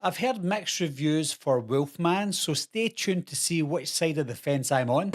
I've heard mixed reviews for Wolfman, so stay tuned to see which side of the fence I'm on.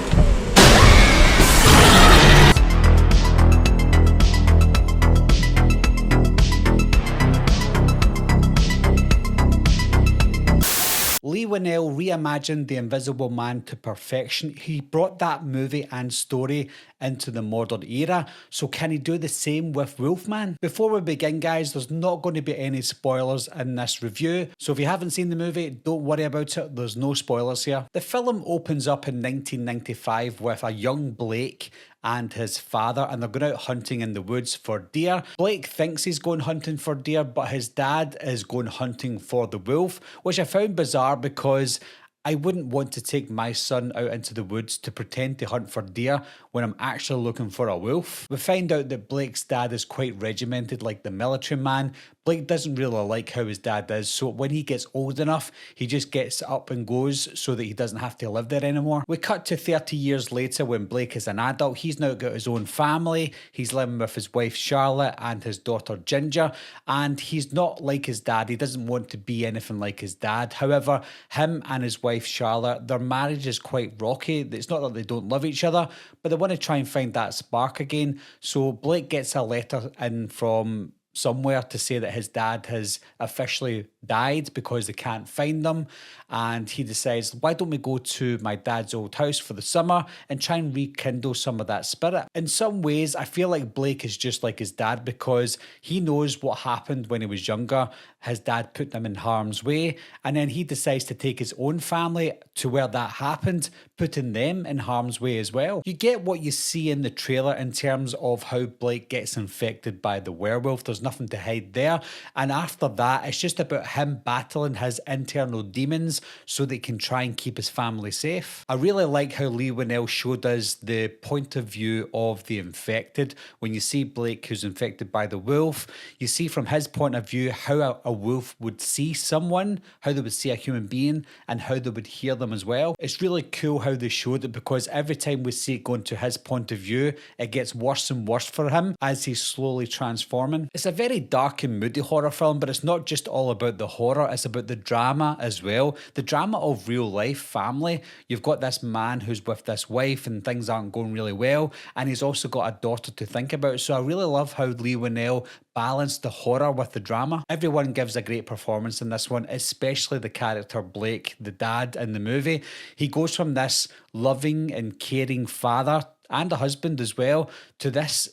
Lee Winnell reimagined The Invisible Man to perfection. He brought that movie and story into the modern era. So can he do the same with Wolfman? Before we begin, guys, there's not going to be any spoilers in this review. So if you haven't seen the movie, don't worry about it. There's no spoilers here. The film opens up in 1995 with a young Blake and his father, and they're going out hunting in the woods for deer. Blake thinks he's going hunting for deer, but his dad is going hunting for the wolf, which I found bizarre because I wouldn't want to take my son out into the woods to pretend to hunt for deer when I'm actually looking for a wolf. We find out that Blake's dad is quite regimented, like the military man. Blake doesn't really like how his dad is, so when he gets old enough, he just gets up and goes so that he doesn't have to live there anymore. We cut to 30 years later when Blake is an adult. He's now got his own family. He's living with his wife Charlotte and his daughter Ginger, and he's not like his dad. He doesn't want to be anything like his dad. However, him and his wife Charlotte, their marriage is quite rocky. It's not that they don't love each other, but they want to try and find that spark again. So Blake gets a letter in from somewhere to say that his dad has officially died because they can't find them, and he decides, why don't we go to my dad's old house for the summer and try and rekindle some of that spirit. In some ways, I feel like Blake is just like his dad because he knows what happened when he was younger. His dad put him in harm's way, and then he decides to take his own family to where that happened, putting them in harm's way as well. You get what you see in the trailer in terms of how Blake gets infected by the werewolf. There's nothing to hide there, and after that, it's just about him battling his internal demons so they can try and keep his family safe. I really like how Lee Winnell showed us the point of view of the infected. When you see Blake, who's infected by the wolf, you see from his point of view how a wolf would see someone, how they would see a human being, and how they would hear them as well. It's really cool how they showed it because every time we see it going to his point of view, it gets worse and worse for him as he's slowly transforming. It's a very dark and moody horror film, but it's not just all about the horror, it's about the drama as well. The drama of real life family. You've got this man who's with this wife and things aren't going really well, and he's also got a daughter to think about. So I really love how Lee Winnell balanced the horror with the drama. Everyone gives a great performance in this one, especially the character Blake, the dad in the movie. He goes from this loving and caring father and a husband as well to this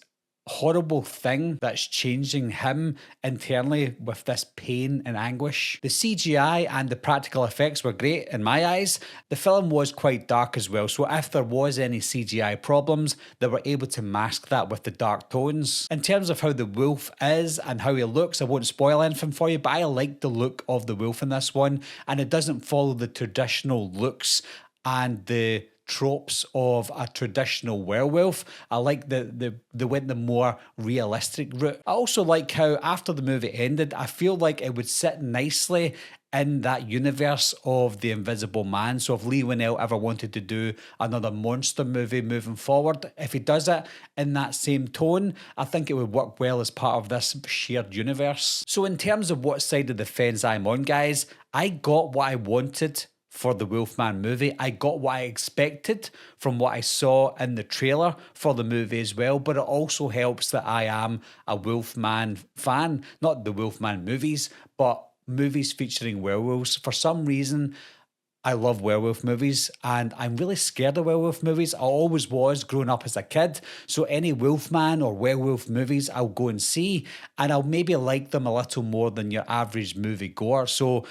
horrible thing that's changing him internally with this pain and anguish. The CGI and the practical effects were great in my eyes. The film was quite dark as well, so if there was any CGI problems, they were able to mask that with the dark tones. In terms of how the wolf is and how he looks, I won't spoil anything for you, but I like the look of the wolf in this one, and it doesn't follow the traditional looks and the tropes of a traditional werewolf. I like they went the more realistic route. I also like how after the movie ended, I feel like it would sit nicely in that universe of The Invisible Man. So if Lee Winnell ever wanted to do another monster movie moving forward, if he does it in that same tone, I think it would work well as part of this shared universe. So in terms of what side of the fence I'm on, guys, I got what I wanted for the Wolfman movie. I got what I expected from what I saw in the trailer for the movie as well, but it also helps that I am a Wolfman fan, not the Wolfman movies, but movies featuring werewolves. For some reason, I love werewolf movies, and I'm really scared of werewolf movies. I always was growing up as a kid, so any Wolfman or werewolf movies I'll go and see, and I'll maybe like them a little more than your average movie goer. So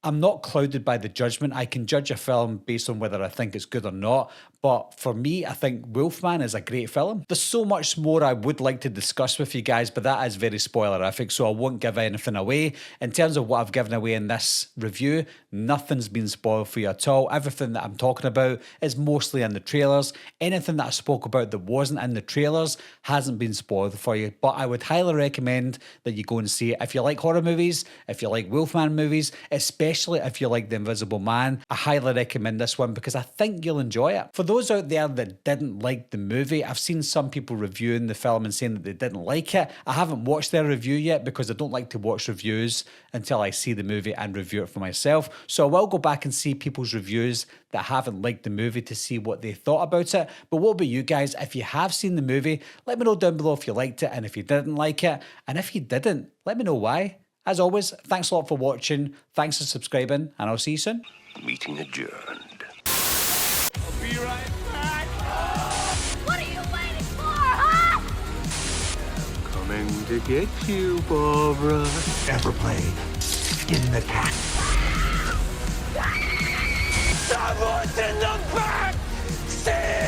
I'm not clouded by the judgment. I can judge a film based on whether I think it's good or not. But for me, I think Wolfman is a great film. There's so much more I would like to discuss with you guys, but that is very spoilerific, so I won't give anything away. In terms of what I've given away in this review, nothing's been spoiled for you at all. Everything that I'm talking about is mostly in the trailers. Anything that I spoke about that wasn't in the trailers hasn't been spoiled for you. But I would highly recommend that you go and see it. If you like horror movies, if you like Wolfman movies, especially especially if you like The Invisible Man. I highly recommend this one because I think you'll enjoy it. For those out there that didn't like the movie, I've seen some people reviewing the film and saying that they didn't like it. I haven't watched their review yet because I don't like to watch reviews until I see the movie and review it for myself. So I will go back and see people's reviews that haven't liked the movie to see what they thought about it. But what about you guys? If you have seen the movie, let me know down below if you liked it and if you didn't like it. And if you didn't, let me know why. As always, thanks a lot for watching, thanks for subscribing, and I'll see you soon. Meeting adjourned. I'll be right back. What are you waiting for, huh? Coming to get you, Barbara. Ever played in the cat? Someone's in the back! Stay